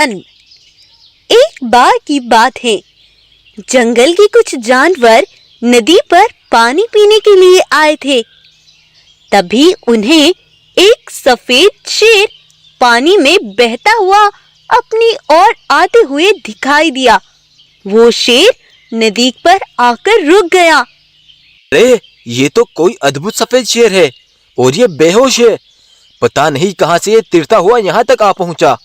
एक बार की बात है, जंगल के कुछ जानवर नदी पर पानी पीने के लिए आए थे। तभी उन्हें एक सफेद शेर पानी में बहता हुआ अपनी ओर आते हुए दिखाई दिया। वो शेर नदी पर आकर रुक गया। अरे, ये तो कोई अद्भुत सफेद शेर है और ये बेहोश है। पता नहीं कहां से ये तिरता हुआ यहाँ तक आ पहुंचा।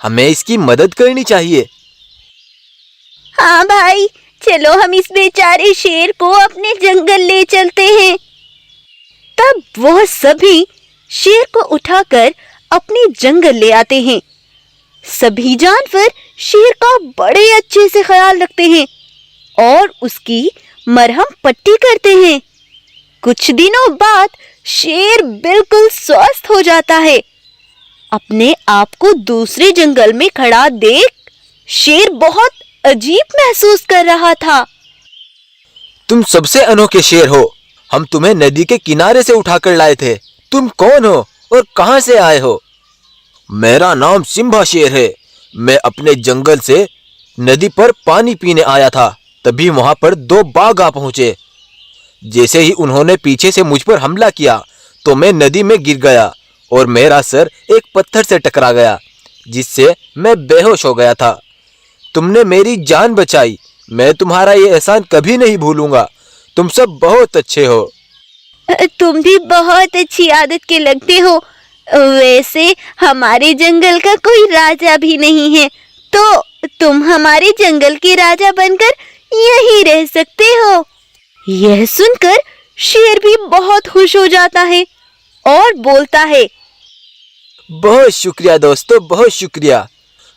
हमें इसकी मदद करनी चाहिए। हाँ भाई, चलो हम इस बेचारे शेर को अपने जंगल ले चलते हैं। तब वह सभी शेर को उठाकर अपने जंगल ले आते हैं। सभी जानवर शेर का बड़े अच्छे से ख्याल रखते हैं और उसकी मरहम पट्टी करते हैं। कुछ दिनों बाद शेर बिल्कुल स्वस्थ हो जाता है। अपने आप को दूसरे जंगल में खड़ा देख शेर बहुत अजीब महसूस कर रहा था। तुम सबसे अनोखे शेर हो। हम तुम्हें नदी के किनारे से उठाकर लाए थे। तुम कौन हो और कहां से आए हो? मेरा नाम सिम्बा शेर है। मैं अपने जंगल से नदी पर पानी पीने आया था। तभी वहां पर दो बाघ आ पहुंचे। जैसे ही उन्होंने पीछे से मुझ पर हमला किया तो मैं नदी में गिर गया और मेरा सर एक पत्थर से टकरा गया, जिससे मैं बेहोश हो गया था। तुमने मेरी जान बचाई। मैं तुम्हारा ये एहसान कभी नहीं भूलूंगा। तुम सब बहुत अच्छे हो। तुम भी बहुत अच्छी आदत के लगते हो। वैसे हमारे जंगल का कोई राजा भी नहीं है, तो तुम हमारे जंगल के राजा बनकर यहीं रह सकते हो। यह सुनकर शेर भी बहुत खुश हो जाता है और बोलता है, बहुत शुक्रिया दोस्तों, बहुत शुक्रिया।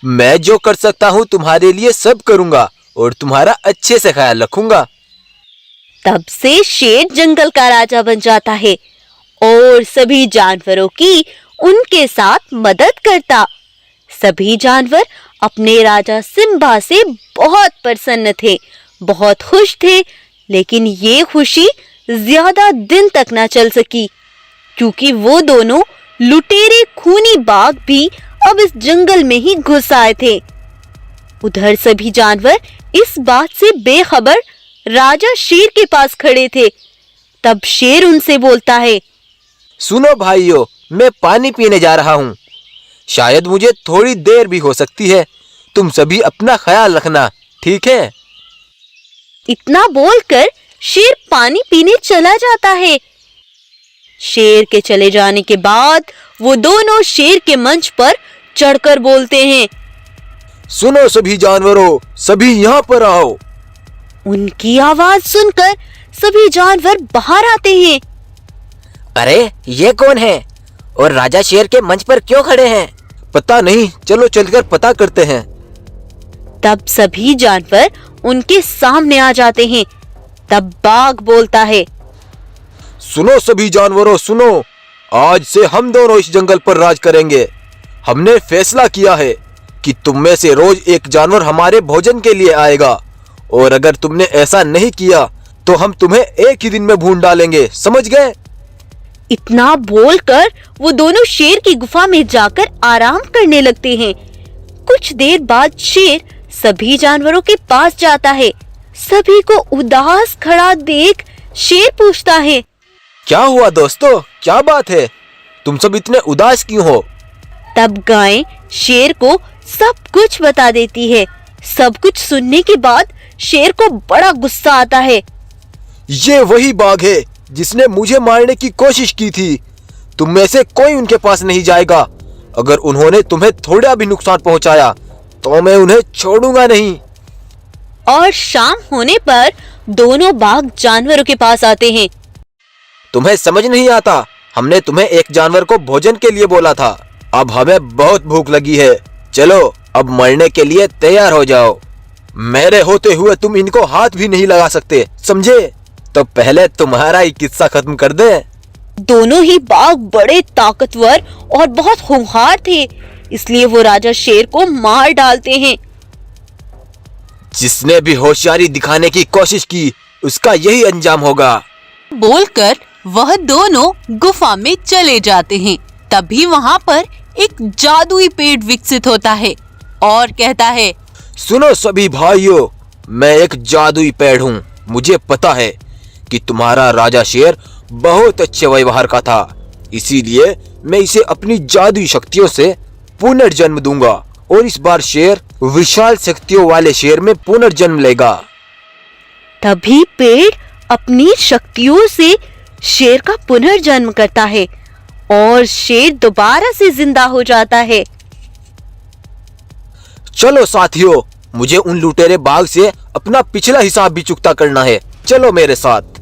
मैं जो कर सकता हूँ तुम्हारे लिए सब करूँगा और तुम्हारा अच्छे से ख्याल रखूंगा। तब से शेर जंगल का राजा बन जाता है और सभी जानवरों की उनके साथ मदद करता। सभी जानवर अपने राजा सिम्बा से बहुत प्रसन्न थे, बहुत खुश थे। लेकिन ये खुशी ज्यादा दिन तक न चल सकी, क्योंकि वो दोनों लुटेरे खूनी बाघ भी अब इस जंगल में ही घुस आए थे। उधर सभी जानवर इस बात से बेखबर राजा शेर के पास खड़े थे। तब शेर उनसे बोलता है, सुनो भाइयों, मैं पानी पीने जा रहा हूँ। शायद मुझे थोड़ी देर भी हो सकती है। तुम सभी अपना ख्याल रखना, ठीक है? इतना बोलकर शेर पानी पीने चला जाता है। शेर के चले जाने के बाद वो दोनों शेर के मंच पर चढ़कर बोलते हैं, सुनो सभी जानवरों, सभी यहाँ पर आओ। उनकी आवाज सुनकर सभी जानवर बाहर आते हैं। अरे, ये कौन है और राजा शेर के मंच पर क्यों खड़े हैं? पता नहीं, चलो चलकर पता करते हैं। तब सभी जानवर उनके सामने आ जाते हैं। तब बाघ बोलता है, सुनो सभी जानवरों, सुनो। आज से हम दोनों इस जंगल पर राज करेंगे। हमने फैसला किया है कि तुम में से रोज एक जानवर हमारे भोजन के लिए आएगा, और अगर तुमने ऐसा नहीं किया तो हम तुम्हें एक ही दिन में भून डालेंगे, समझ गए? इतना बोलकर वो दोनों शेर की गुफा में जाकर आराम करने लगते हैं। कुछ देर बाद शेर सभी जानवरों के पास जाता है। सभी को उदास खड़ा देख शेर पूछता है, क्या हुआ दोस्तों, क्या बात है? तुम सब इतने उदास क्यों हो? तब गाय शेर को सब कुछ बता देती है। सब कुछ सुनने के बाद शेर को बड़ा गुस्सा आता है। ये वही बाघ है जिसने मुझे मारने की कोशिश की थी। तुम में से कोई उनके पास नहीं जाएगा। अगर उन्होंने तुम्हें थोड़ा भी नुकसान पहुंचाया तो मैं उन्हें छोड़ूंगा नहीं। और शाम होने पर दोनों बाघ जानवरों के पास आते हैं। तुम्हें समझ नहीं आता, हमने तुम्हें एक जानवर को भोजन के लिए बोला था। अब हमें बहुत भूख लगी है। चलो अब मरने के लिए तैयार हो जाओ। मेरे होते हुए तुम इनको हाथ भी नहीं लगा सकते, समझे? तो पहले तुम्हारा ही किस्सा खत्म कर दे। दोनों ही बाघ बड़े ताकतवर और बहुत खूंखार थे, इसलिए वो राजा शेर को मार डालते हैं। जिसने भी होशियारी दिखाने की कोशिश की उसका यही अंजाम होगा। बोलकर वह दोनों गुफा में चले जाते हैं। तभी वहाँ पर एक जादुई पेड़ विकसित होता है और कहता है, सुनो सभी भाइयों, मैं एक जादुई पेड़ हूँ। मुझे पता है कि तुम्हारा राजा शेर बहुत अच्छे व्यवहार का था, इसीलिए मैं इसे अपनी जादुई शक्तियों से पुनर्जन्म दूंगा और इस बार शेर विशाल शक्तियों वाले शेर में पुनर्जन्म लेगा। तभी पेड़ अपनी शक्तियों से शेर का पुनर्जन्म करता है और शेर दोबारा से जिंदा हो जाता है। चलो साथियों, मुझे उन लुटेरे बाघ से अपना पिछला हिसाब भी चुकता करना है। चलो मेरे साथ।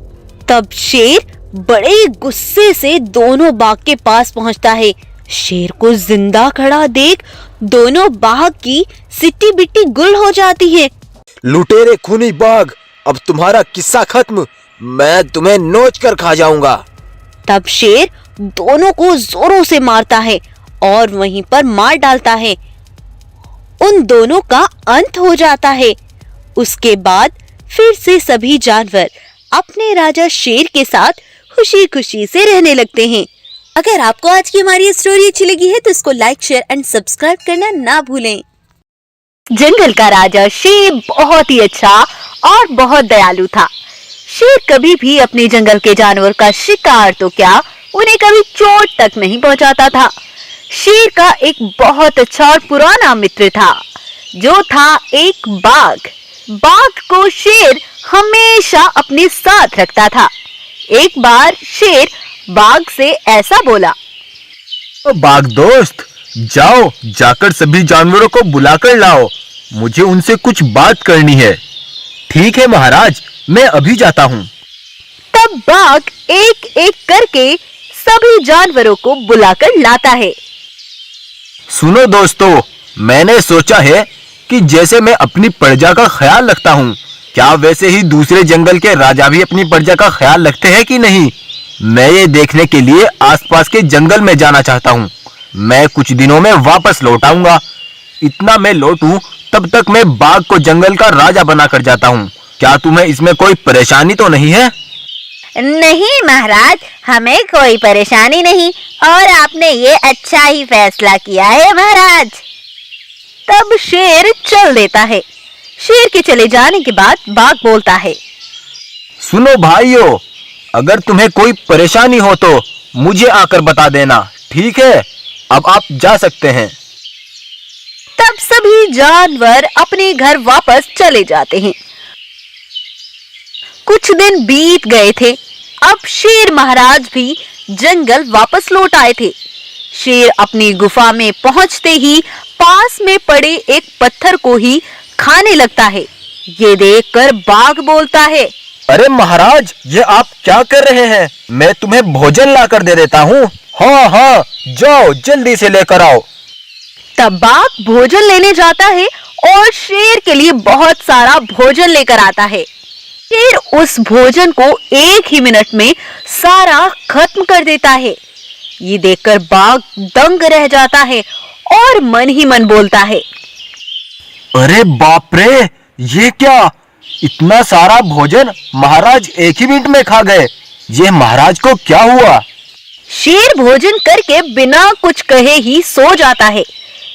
तब शेर बड़े गुस्से से दोनों बाघ के पास पहुंचता है। शेर को जिंदा खड़ा देख दोनों बाघ की सिट्टी बिट्टी गुल हो जाती है। लुटेरे खूनी बाघ, अब तुम्हारा किस्सा खत्म। मैं तुम्हें नोच कर खा जाऊंगा। तब शेर दोनों को जोरों से मारता है और वहीं पर मार डालता है। उन दोनों का अंत हो जाता है। उसके बाद फिर से सभी जानवर अपने राजा शेर के साथ खुशी खुशी से रहने लगते हैं। अगर आपको आज की हमारी स्टोरी अच्छी लगी है तो इसको लाइक, शेयर एंड सब्सक्राइब करना ना भूलें। जंगल का राजा शेर बहुत ही अच्छा और बहुत दयालु था। शेर कभी भी अपने जंगल के जानवर का शिकार तो क्या, उन्हें कभी चोट तक नहीं पहुंचाता था। शेर का एक बहुत अच्छा और पुराना मित्र था, जो था एक बाघ। बाघ को शेर हमेशा अपने साथ रखता था। एक बार शेर बाघ से ऐसा बोला, बाघ दोस्त, जाओ जाकर सभी जानवरों को बुलाकर लाओ, मुझे उनसे कुछ बात करनी है। ठीक है महाराज, मैं अभी जाता हूँ। तब बाघ एक एक करके सभी जानवरों को बुलाकर लाता है। सुनो दोस्तों, मैंने सोचा है कि जैसे मैं अपनी प्रजा का ख्याल रखता हूँ, क्या वैसे ही दूसरे जंगल के राजा भी अपनी प्रजा का ख्याल रखते हैं कि नहीं। मैं ये देखने के लिए आसपास के जंगल में जाना चाहता हूँ। मैं कुछ दिनों में वापस लौट आऊंगा। इतना मैं लौटूं तब तक मैं बाघ को जंगल का राजा बनाकर जाता हूँ। क्या तुम्हें इसमें कोई परेशानी तो नहीं है? नहीं महाराज, हमें कोई परेशानी नहीं और आपने ये अच्छा ही फैसला किया है महाराज। तब शेर चल देता है। शेर के चले जाने के बाद बाघ बोलता है, सुनो भाइयों, अगर तुम्हें कोई परेशानी हो तो मुझे आकर बता देना, ठीक है? अब आप जा सकते हैं। तब सभी जानवर अपने घर वापस चले जाते हैं। कुछ दिन बीत गए थे। अब शेर महाराज भी जंगल वापस लौट आए थे। शेर अपनी गुफा में पहुंचते ही पास में पड़े एक पत्थर को ही खाने लगता है। ये देखकर बाघ बोलता है, अरे महाराज, ये आप क्या कर रहे हैं? मैं तुम्हें भोजन लाकर दे देता हूँ। हाँ हाँ, जाओ जल्दी से लेकर आओ। तब बाघ भोजन लेने जाता है और शेर के लिए बहुत सारा भोजन लेकर आता है। शेर उस भोजन को एक ही मिनट में सारा खत्म कर देता है। ये देखकर बाघ दंग रह जाता है और मन ही मन बोलता है, अरे बाप रे, ये क्या? इतना सारा भोजन महाराज एक ही मिनट में खा गए। ये महाराज को क्या हुआ? शेर भोजन करके बिना कुछ कहे ही सो जाता है,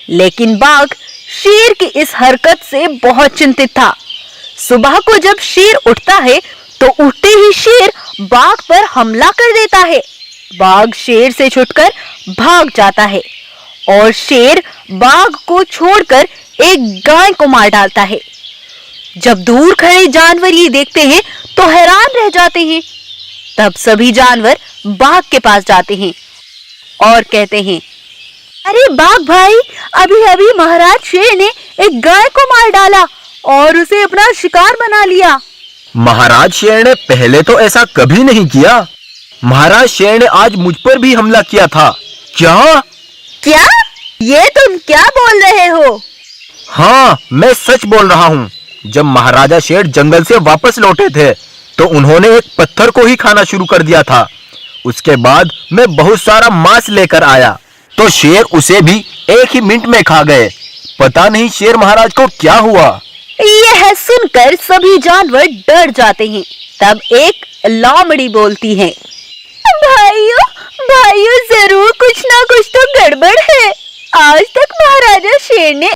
लेकिन बाघ शेर की इस हरकत से बहुत चिंतित था। सुबह को जब शेर उठता है तो उठते ही शेर बाघ पर हमला कर देता है। बाघ शेर से छुटकर भाग जाता है और शेर बाघ को छोड़कर एक गाय को मार डालता है। जब दूर खड़े जानवर ये देखते हैं तो हैरान रह जाते हैं। तब सभी जानवर बाघ के पास जाते हैं और कहते हैं, अरे बाघ भाई, अभी अभी महाराज शेर ने एक गाय को मार डाला और उसे अपना शिकार बना लिया। महाराज शेर ने पहले तो ऐसा कभी नहीं किया। महाराज शेर ने आज मुझ पर भी हमला किया था। क्या? क्या? ये तुम क्या बोल रहे हो? हाँ, मैं सच बोल रहा हूँ। जब महाराजा शेर जंगल से वापस लौटे थे तो उन्होंने एक पत्थर को ही खाना शुरू कर दिया था। उसके बाद मैं बहुत सारा मांस लेकर आया तो शेर उसे भी एक ही मिनट में खा गए। पता नहीं शेर महाराज को क्या हुआ। यह सुनकर सभी जानवर डर जाते हैं। तब एक लोमड़ी बोलती है, भाइयों भाइयों, जरूर कुछ ना कुछ तो गड़बड़ है। आज तक महाराजा शेर ने